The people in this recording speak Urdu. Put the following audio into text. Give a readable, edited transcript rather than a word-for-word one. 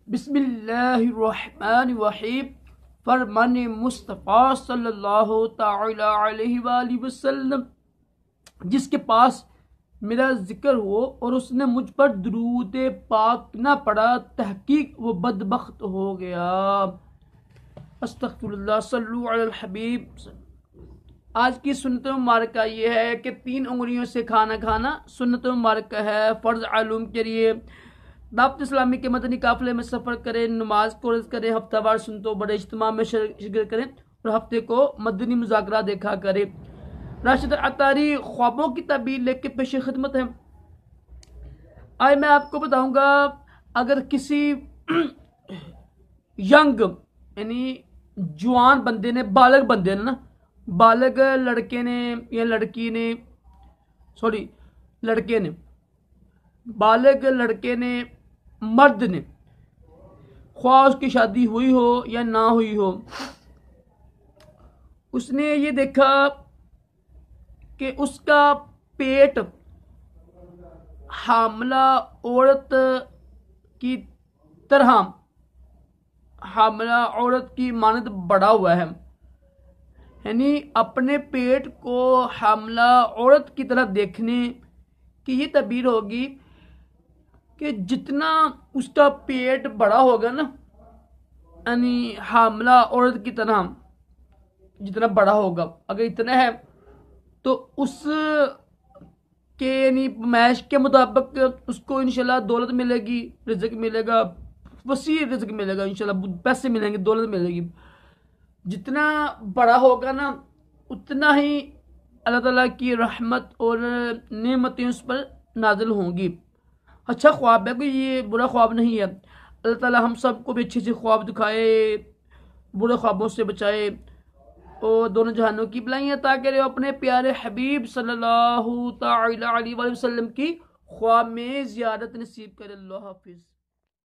بسم اللہ الرحمن الرحیم۔ فرمان مصطفیٰ صلی اللہ تعالی علیہ وآلہ وسلم، جس کے پاس میرا ذکر ہو اور اس نے مجھ پر درود پاک نہ پڑھا، تحقیق وہ بدبخت ہو گیا۔ استغفر اللہ، صلو علی الحبیب۔ آج کی سنت مبارکہ یہ ہے کہ 3 انگلیوں سے کھانا کھانا سنت مبارکہ ہے، فرض علوم کے لیے۔ دعوت اسلامی کے مدنی قافلے میں سفر کریں، نماز کو عرض کریں، ہفتہ وار سنتوں بڑے اجتماع میں شرکت کریں اور ہفتے کو مدنی مذاکرہ دیکھا کریں۔ راشد اتاری خوابوں کی تعبیر لے کے پیش خدمت ہے۔ آج میں آپ کو بتاؤں گا، اگر کسی ینگ یعنی جوان بندے نے، بالغ بندے نے نا، بالغ لڑکے نے یا لڑکی نے، بالغ لڑکے نے، مرد نے، خواہ اس کی شادی ہوئی ہو یا نہ ہوئی ہو، اس نے یہ دیکھا کہ اس کا پیٹ حاملہ عورت کی طرح، حاملہ عورت کی مانند بڑا ہوا ہے، یعنی اپنے پیٹ کو حاملہ عورت کی طرح دیکھنے کی یہ تعبیر ہوگی کہ جتنا اس کا پیٹ بڑا ہوگا نا، یعنی حاملہ عورت کی طرح جتنا بڑا ہوگا، اگر اتنا ہے تو اس کے یعنی معاش کے مطابق اس کو انشاءاللہ دولت ملے گی، رزق ملے گا، وسیع رزق ملے گا، انشاءاللہ پیسے ملیں گے، دولت ملے گی۔ جتنا بڑا ہوگا نا اتنا ہی اللہ تعالیٰ کی رحمت اور نعمتیں اس پر نازل ہوں گی۔ اچھا خواب ہے، کوئی یہ برا خواب نہیں ہے۔ اللہ تعالیٰ ہم سب کو بھی اچھے سے خواب دکھائے، برے خوابوں سے بچائے اور دونوں جہانوں کی بلائیں عطا کرے، اپنے پیارے حبیب صلی اللہ تعالی علیہ وسلم کی خواب میں زیارت نصیب کرے۔ اللہ حافظ۔